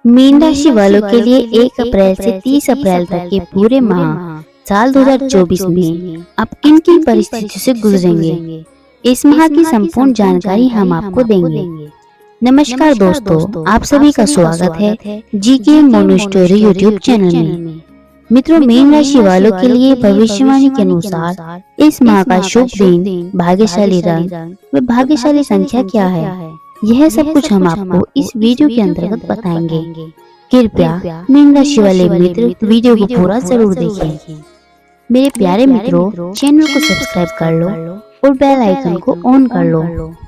Mean राशि वालों के लिए 1 अप्रैल से 30 अप्रैल तक के पूरे माह साल 2024 में आप किन किन परिस्थितियों से गुजरेंगे, इस माह की संपूर्ण जानकारी हम आपको देंगे। नमस्कार दोस्तों, आप सभी का स्वागत है GK mono story YouTube channel में। मित्रों, मीन राशि वालों के लिए भविष्यवाणी के अनुसार इस माह का शुभ दिन, भाग्यशाली रंग व भाग्यशाली संख्या क्या है, यह सब कुछ हम आपको इस वीडियो के अंतर्गत बताएंगे। कृपया मीन राशि वाले मित्र वीडियो को पूरा जरूर देखें। मेरे प्यारे मित्रों, चैनल को सब्सक्राइब कर लो और बेल आइकन को ऑन कर लो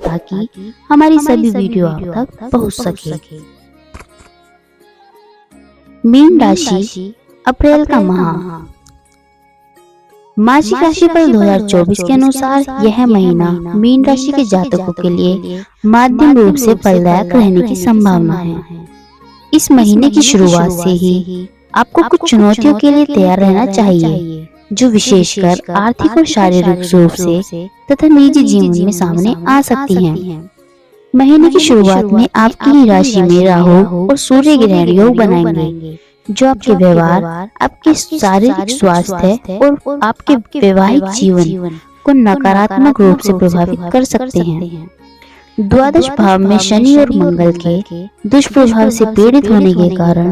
ताकि हमारी सभी वीडियो आप तक पहुंच सके। मीन राशि अप्रैल का माह। मासिक राशिफल 2024 के अनुसार यह महीना मीन राशि के जातकों के लिए माध्यम रूप से फलदायक रहने की संभावना है। इस महीने की शुरुआत से ही आपको कुछ चुनौतियों के लिए तैयार रहना चाहिए, जो विशेषकर आर्थिक और शारीरिक रूप से तथा निजी जीवन में सामने आ सकती हैं। महीने की शुरुआत में आपकी ही राशि में राहु और सूर्य ग्रहण योग बनाएंगे, जो आपके व्यवहार, आपके शारीरिक स्वास्थ्य और आपके वैवाहिक जीवन को नकारात्मक रूप से प्रभावित कर सकते हैं। द्वादश भाव में शनि और मंगल के दुष्प्रभाव से पीड़ित होने के कारण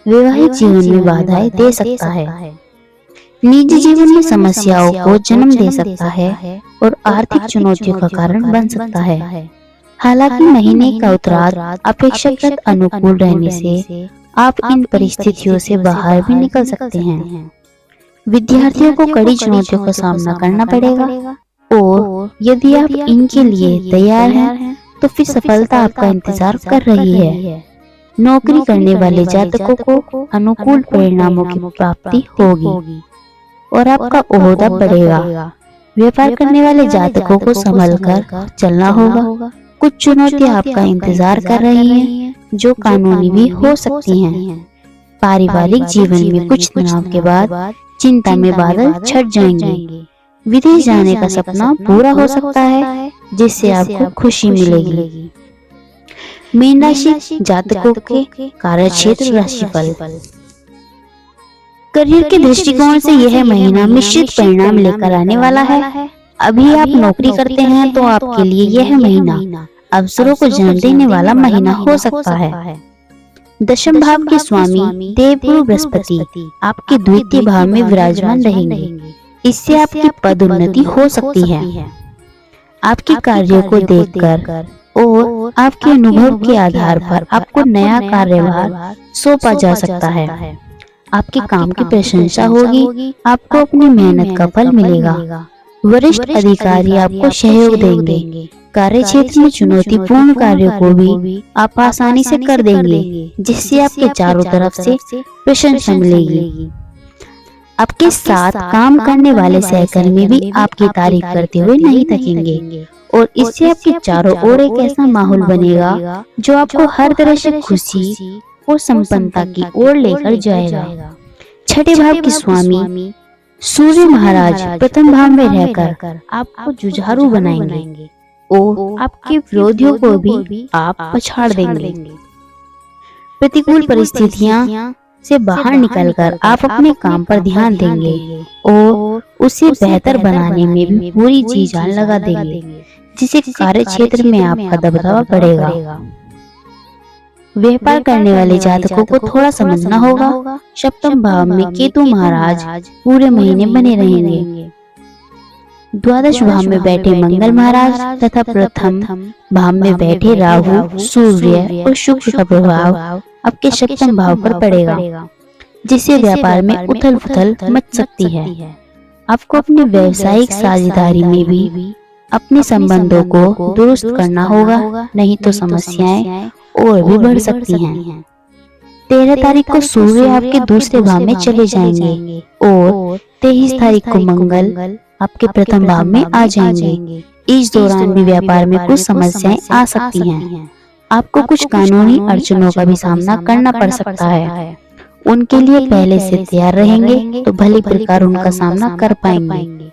वैवाहिक जीवन में बाधाएं दे सकता है, निजी जीवन में समस्याओं को जन्म दे सकता है और आर्थिक चुनौतियों का कारण बन सकता है। हालांकि महीने का उत्तरार्ध अपेक्षाकृत अनुकूल रहने से आप इन परिस्थितियों से बाहर भी निकल सकते हैं। विद्यार्थियों को कड़ी चुनौतियों का सामना करना पड़ेगा और यदि आप इनके लिए तैयार हैं तो फिर सफलता आपका इंतजार कर रही है। नौकरी करने वाले जातकों को अनुकूल परिणामों की प्राप्ति होगी और आपका ओहदा बढ़ेगा। व्यापार करने वाले जातकों को संभल कर चलना होगा। कुछ चुनौतियां आपका इंतजार कर रही हैं, जो कानूनी भी हो सकती हैं। पारिवारिक जीवन में कुछ तनाव के बाद चिंता में बादल छट जाएंगे। विदेश जाने का सपना पूरा हो सकता है, जिससे आपको खुशी मिलेगी। मीन राशि जातकों के कार्यक्षेत्र राशिफल। करियर के दृष्टिकोण से यह महीना मिश्रित परिणाम लेकर आने वाला है। अभी आप नौकरी करते हैं तो आपके लिए यह महीना अवसरों को जन्म देने वाला महीना हो सकता है। दशम भाव के स्वामी देवगुरु बृहस्पति आपके द्वितीय भाव में विराजमान रहेंगे। इससे आपकी पदोन्नति हो सकती है। आपके कार्यों को देखकर और आपके अनुभव के आधार पर आपको नया कार्यभार सौंपा जा सकता है। आपके काम की प्रशंसा होगी, आपको अपनी मेहनत का फल मिलेगा। वरिष्ठ अधिकारी आपको सहयोग देंगे। कार्य क्षेत्र में चुनौतीपूर्ण कार्यों को भी आप आसानी से कर देंगे, जिससे आपके चारों तरफ से प्रशंसा मिलेगी। आपके साथ काम करने वाले सहकर्मी भी आपकी तारीफ करते हुए नहीं थकेंगे और इससे आपके चारों ओर एक ऐसा माहौल बनेगा जो आपको हर तरह से खुशी और संपन्नता की ओर लेकर जाएगा। छठे भाव के स्वामी सूर्य महाराज प्रथम भाव में रहकर आपको जुझारू बनाएंगे और आपके विरोधियों को भी आप पछाड़ देंगे। प्रतिकूल परिस्थितियां से बाहर निकलकर आप अपने काम पर ध्यान देंगे और उसे बेहतर बनाने में भी पूरी जी जान लगा देंगे, जिससे कार्य क्षेत्र में आपका दबदबा बढ़ेगा। व्यापार करने वाले जातकों को थोड़ा समझना होगा। सप्तम भाव में केतु महाराज पूरे महीने बने रहेंगे। द्वादश भाव में बैठे मंगल महाराज तथा प्रथम भाव में बैठे राहु, सूर्य और शुक्र का प्रभाव आपके सप्तम भाव पर पड़ेगा, जिससे व्यापार में उथल पुथल मच सकती है। आपको अपनी व्यवसायिक साझेदारी में भी अपने संबंधों को दुरुस्त करना होगा, नहीं तो समस्याएं और भी बढ़ सकती हैं। 13 तारीख को सूर्य आपके दूसरे भाव में चले जाएंगे और 23 तारीख को मंगल आपके प्रथम भाव में आ जाएंगे। इस दौरान भी व्यापार में कुछ समस्याएं आ सकती हैं। आपको कुछ कानूनी अड़चनों का भी सामना करना पड़ सकता है। उनके लिए पहले से तैयार रहेंगे तो भली प्रकार उनका सामना कर पाएंगे।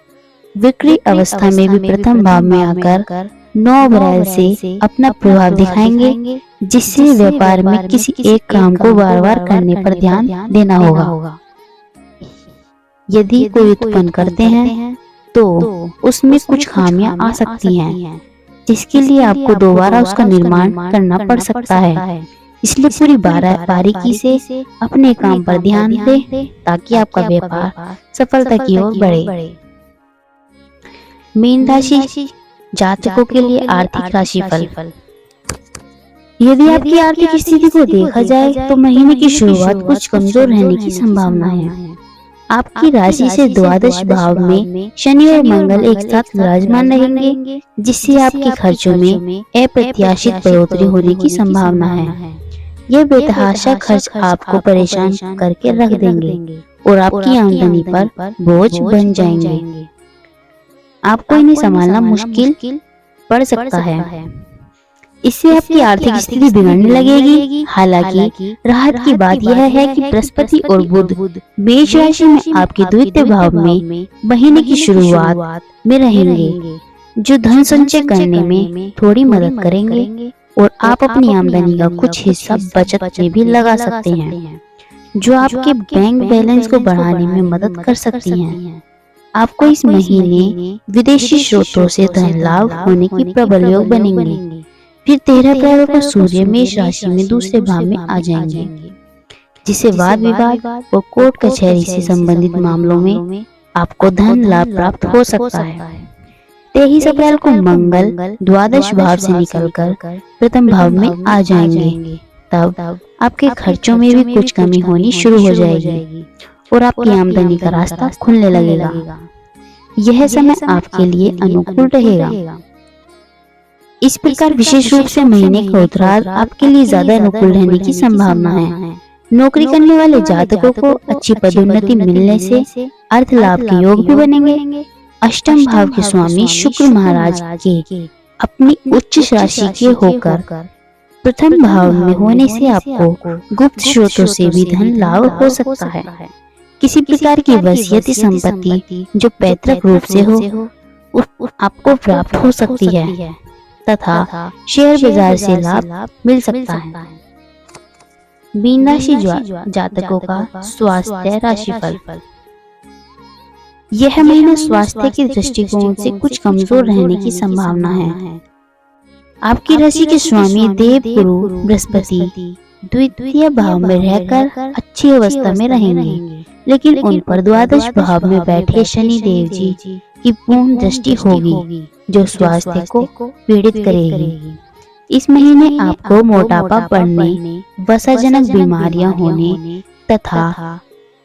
विक्री अवस्था में भी प्रथम भाव में आकर 9 अप्रैल से अपना प्रभाव दिखाएंगे, जिससे व्यापार में किसी एक काम को बार बार करने पर ध्यान देना होगा। यदि कोई उत्पन्न करते हैं तो उसमें कुछ खामियां आ सकती हैं, जिसके लिए आपको दोबारा उसका निर्माण करना पड़ सकता है। इसलिए पूरी बारीकी से अपने काम पर ध्यान दें ताकि आपका व्यापार सफलता की ओर बढ़े। मीन राशि जातकों के लिए आर्थिक राशिफल। यदि आपकी आर्थिक स्थिति को देखा जाए तो महीने की शुरुआत कुछ कमजोर रहने की संभावना है। आपकी राशि से द्वादश भाव में शनि और मंगल एक साथ विराजमान रहेंगे, जिससे आपके खर्चों में अप्रत्याशित बढ़ोतरी होने की संभावना है। यह बेतहाशा खर्च आपको परेशान करके रख देंगे और आपकी आमदनी पर बोझ बन जाएंगे। आपको इन्हें संभालना मुश्किल पड़ सकता है। इससे आपकी आर्थिक स्थिति बिगड़ने लगेगी। हालांकि राहत की बात यह है कि बृहस्पति और बुध मेष राशि में आपके द्वितीय भाव में महीने की शुरुआत में रहेंगे, जो धन संचय करने में थोड़ी मदद करेंगे और आप अपनी आमदनी का कुछ हिस्सा बचत में भी लगा सकते हैं, जो आपके बैंक बैलेंस को बढ़ाने में मदद कर सकती हैं। आपको इस महीने विदेशी स्रोतों से धन लाभ होने की प्रबल योग बनेंगे। फिर 13 अप्रैल को सूर्य मेष राशि में दूसरे भाव में आ जाएंगे, जिससे वाद विवाद और कोर्ट कचहरी से संबंधित मामलों में आपको धन लाभ प्राप्त हो सकता है। 23 अप्रैल को मंगल द्वादश भाव से निकलकर प्रथम भाव में आ जाएंगे। तब आपके खर्चों में भी कुछ कमी होनी शुरू हो जाएगी और आपकी आमदनी का रास्ता खुलने लगेगा। यह समय आपके लिए अनुकूल रहेगा। इस प्रकार विशेष रूप से महीने का उत्तरार्ध आपके लिए ज्यादा अनुकूल रहने की संभावना है। नौकरी करने वाले जातकों को अच्छी पदोन्नति मिलने से अर्थ लाभ के योग भी बनेंगे। अष्टम भाव के स्वामी शुक्र महाराज के अपनी उच्च राशि के होकर प्रथम भाव में होने से आपको गुप्त स्रोतों से भी धन लाभ हो सकता है। किसी प्रकार की वसीयती संपत्ति जो पैतृक रूप से हो आपको प्राप्त हो सकती है तथा शेयर बाजार से लाभ मिल सकता है। मीन राशि जातकों का स्वास्थ्य राशिफल। यह महीना स्वास्थ्य के दृष्टिकोण से कुछ कमजोर रहने की संभावना है। आपकी राशि के स्वामी देव गुरु बृहस्पति द्वितीय भाव में रहकर अच्छी अवस्था में रहेंगे, लेकिन उन पर द्वादश भाव में बैठे शनि देव जी की पूर्ण दृष्टि होगी, जो स्वास्थ्य को पीड़ित करेगी। इस महीने आपको मोटापा बढ़ने, वसाजनक बीमारियां होने तथा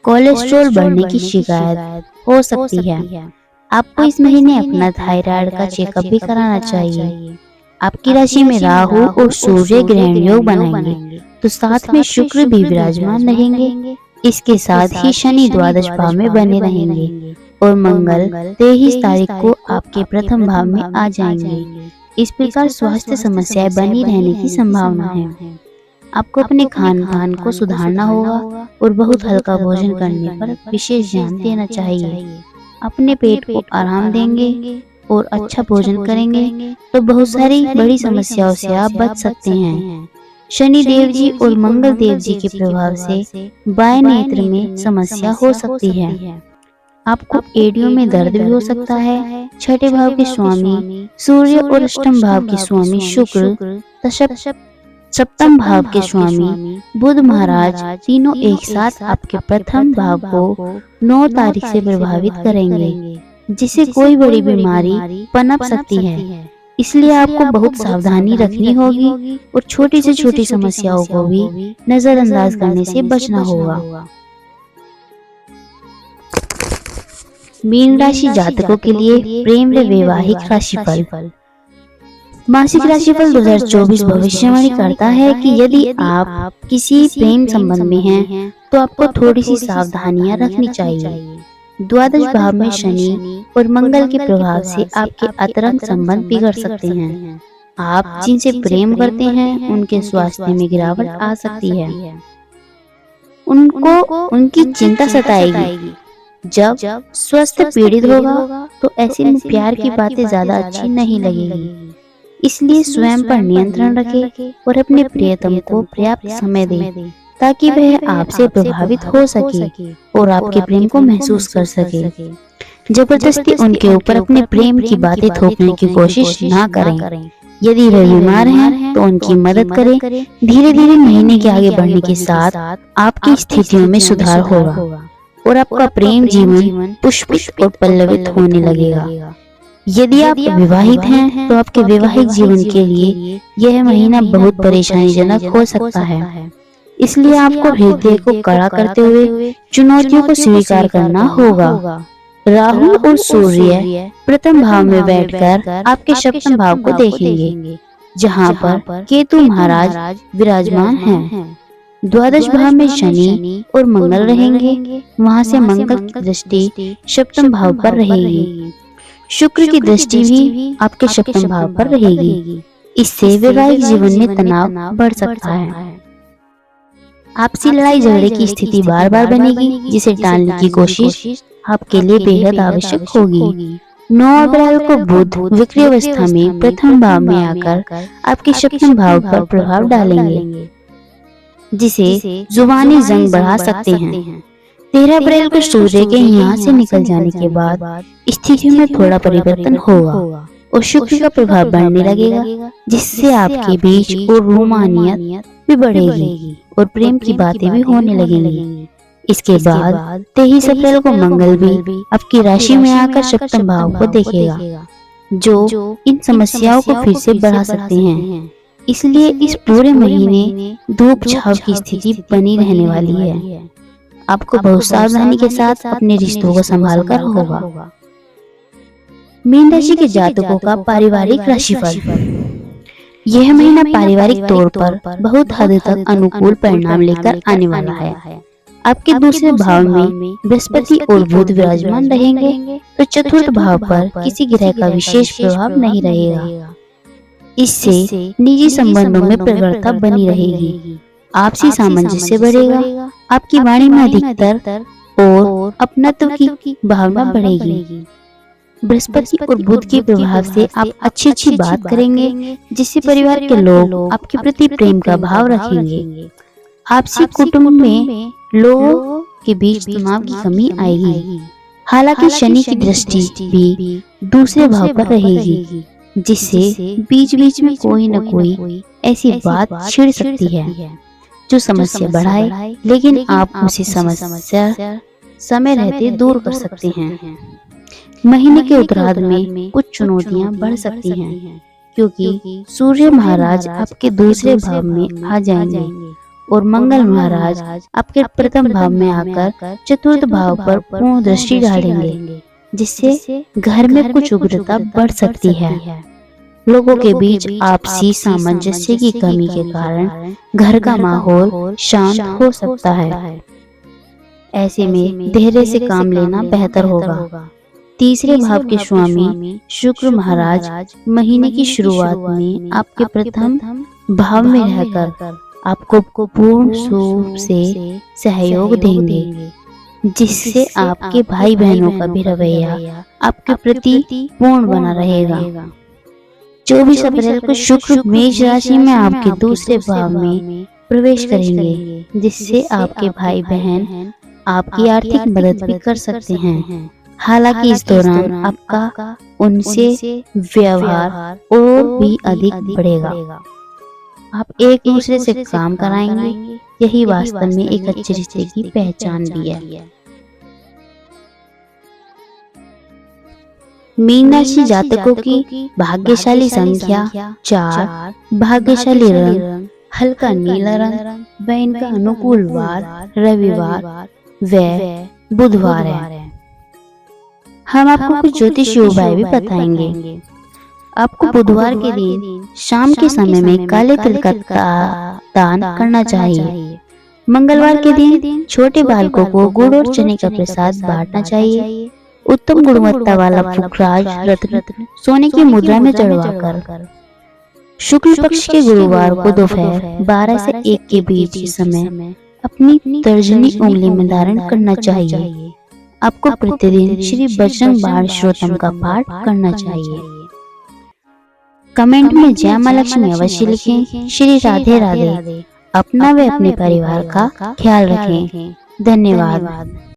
कोलेस्ट्रॉल बढ़ने की शिकायत हो सकती है। आपको इस महीने अपना थायराइड का चेकअप भी कराना चाहिए। आपकी राशि में राहु और सूर्य ग्रहण योग बनाएंगे, तो साथ में शुक्र भी विराजमान रहेंगे। इसके साथ ही शनि द्वादश भाव में बने रहेंगे और मंगल 23 तारीख को आपके प्रथम भाव में आ जाएंगे। इस प्रकार स्वास्थ्य समस्याएं बनी रहने की संभावना है। आपको अपने खान पान को सुधारना होगा और बहुत हल्का भोजन करने पर विशेष ध्यान देना चाहिए। अपने पेट को आराम देंगे और अच्छा भोजन करेंगे तो बहुत सारी बड़ी समस्याओं से आप बच सकते हैं। शनि देव जी और मंगल देव जी के प्रभाव से बाएं नेत्र में समस्या हो सकती है। आपको एड़ियों में दर्द भी हो सकता है। छठे भाव के स्वामी सूर्य और अष्टम भाव के स्वामी शुक्र तथा सप्तम भाव के स्वामी बुध महाराज तीनों एक साथ आपके प्रथम भाव को 9 तारीख से प्रभावित करेंगे, जिससे कोई बड़ी बीमारी पनप सकती है। इसलिए आपको बहुत सावधानी रखनी होगी और छोटी से छोटी समस्याओं को भी नजरअंदाज करने से बचना होगा। मीन राशि जातकों के लिए प्रेम व वैवाहिक राशिफल। मासिक राशिफल 2024 भविष्यवाणी करता है कि यदि आप किसी प्रेम संबंध में हैं, तो आपको थोड़ी सी सावधानियां रखनी चाहिए। द्वादश भाव में शनि और मंगल के प्रभाव से आपके अंतरंग संबंध बिगड़ सकते हैं। आप जिनसे प्रेम करते हैं उनके स्वास्थ्य में गिरावट आ सकती है। उनको उनकी चिंता सताएगी। जब स्वास्थ्य पीड़ित होगा तो ऐसे में प्यार की बातें ज्यादा अच्छी नहीं लगेगी। इसलिए स्वयं पर नियंत्रण रखें और अपने प्रियतम को पर्याप्त समय दें ताकि वह आपसे प्रभावित हो सके और आपके प्रेम को महसूस कर सके। जबरदस्ती उनके ऊपर अपने प्रेम की बातें थोपने की कोशिश ना करें। यदि वे बीमार हैं तो उनकी मदद करें। धीरे धीरे महीने के आगे बढ़ने के साथ आपकी स्थितियों में सुधार होगा और आपका प्रेम जीवन पुष्पित और पल्लवित होने लगेगा। यदि आप विवाहित हैं तो आपके वैवाहिक जीवन के लिए यह महीना बहुत परेशानीजनक हो सकता है। इसलिए आपको हृदय को कड़ा करते हुए चुनौतियों को स्वीकार करना होगा। राहु और सूर्य प्रथम भाव में बैठकर आपके सप्तम भाव को देखेंगे, जहां पर केतु महाराज विराजमान हैं। द्वादश भाव में शनि और मंगल रहेंगे। वहां से मंगल की दृष्टि सप्तम भाव पर रहेगी। शुक्र की दृष्टि भी आपके सप्तम भाव पर रहेगी। इससे वैवाहिक जीवन में तनाव बढ़ सकता है। आपसी लड़ाई झगड़े की स्थिति बार बार बनेगी, जिसे टालने की कोशिश आपके लिए बेहद आवश्यक होगी। 9 अप्रैल को बुध विक्री अवस्था में प्रथम भाव में आकर आपके सप्तम भाव पर प्रभाव डालेंगे, जिसे जुबानी जंग बढ़ा सकते हैं। 13 अप्रैल को सूर्य के यहाँ से निकल जाने के बाद स्थिति में थोड़ा परिवर्तन होगा और शुक्र का प्रभाव बढ़ने लगेगा, जिससे आपके बीच और रोमानियत भी बढ़ेगी और प्रेम की बातें भी होने लगेंगी। इसके बाद 23 अप्रैल को मंगल भी आपकी राशि में आकर सप्तम भाव को देखेगा, जो इन समस्याओं को फिर से बढ़ा सकते हैं। इसलिए इस पूरे महीने धूप छाव की स्थिति बनी रहने वाली है। आपको बहुत सावधानी के साथ अपने रिश्तों को संभाल कर होगा। मीन राशि के जातकों का पारिवारिक राशिफल। यह महीना पारिवारिक तौर पर बहुत हद तक अनुकूल परिणाम लेकर आने वाला है। आपके दूसरे भाव में बृहस्पति और बुध विराजमान रहेंगे, तो चतुर्थ भाव पर किसी ग्रह का विशेष प्रभाव नहीं रहेगा। इससे निजी संबंधों में प्रगाढ़ता बनी रहेगी। आपसी सामंजस्य बढ़ेगा। आपकी वाणी में अधिकतर और अपनत्व की भावना बढ़ेगी। बृहस्पति और बुध के प्रभाव से आप अच्छी बात करेंगे, जिससे परिवार के लोग आपके प्रति प्रेम का भाव रखेंगे। आपसी कुटुंब में लोगों के बीच तनाव की कमी आएगी। हालांकि शनि की दृष्टि भी दूसरे भाव पर रहेगी, जिससे बीच बीच में कोई न कोई ऐसी बात छिड़ सकती है जो समस्या बढ़ाए, लेकिन आप उसे समस्या समय रहते दूर कर सकते हैं। महीने के उत्तरार्ध में कुछ चुनौतियां बढ़ सकती हैं, क्योंकि सूर्य महाराज आपके दूसरे भाव में आ जाएंगे और मंगल महाराज आपके प्रथम भाव में आकर चतुर्थ भाव पर पूर्ण दृष्टि डालेंगे, जिससे घर में कुछ उग्रता बढ़ सकती है। लोगों के बीच आपसी सामंजस्य की कमी के कारण घर का माहौल शांत हो सकता है। ऐसे में धैर्य से काम लेना बेहतर होगा। तीसरे भाव के स्वामी शुक्र महाराज महीने की शुरुआत में आपके प्रथम भाव में रहकर आपको पूर्ण रूप से सहयोग देंगे, जिससे आपके भाई बहनों का भी रवैया आपके प्रति पूर्ण बना रहेगा। 24 अप्रैल को शुक्र मेष राशि में आपके दूसरे भाव में प्रवेश करेंगे, जिससे आपके भाई बहन आपकी आर्थिक मदद भी कर सकते हैं। हालांकि इस दौरान आपका उनसे व्यवहार और भी अधिक बढ़ेगा। आप एक दूसरे से काम कराएंगे, यही वास्तव में एक अच्छे रिश्ते की पहचान भी है। मीन राशि जातकों की भाग्यशाली संख्या 4, भाग्यशाली रंग हल्का नीला रंग व इनका अनुकूल वार रविवार व बुधवार है। हम आपको कुछ ज्योतिषीय उपाय भी बताएंगे। आपको बुधवार के दिन शाम के समय में काले तिल का दान करना चाहिए। मंगलवार के दिन छोटे बालकों को गुड़ और चने का प्रसाद बांटना चाहिए। उत्तम गुणवत्ता वाला पुखराज रत्न सोने की मुद्रा में चढ़वाकर शुक्ल पक्ष के गुरुवार को दोपहर 12 से 1 के बीच समय अपनी तर्जनी उंगली में धारण करना चाहिए। आपको प्रतिदिन श्री बजरंग बाण श्रोतम का पाठ करना चाहिए। कमेंट में जय मां लक्ष्मी अवश्य लिखें। श्री राधे राधे। अपना व अपने परिवार का ख्याल रखें। धन्यवाद।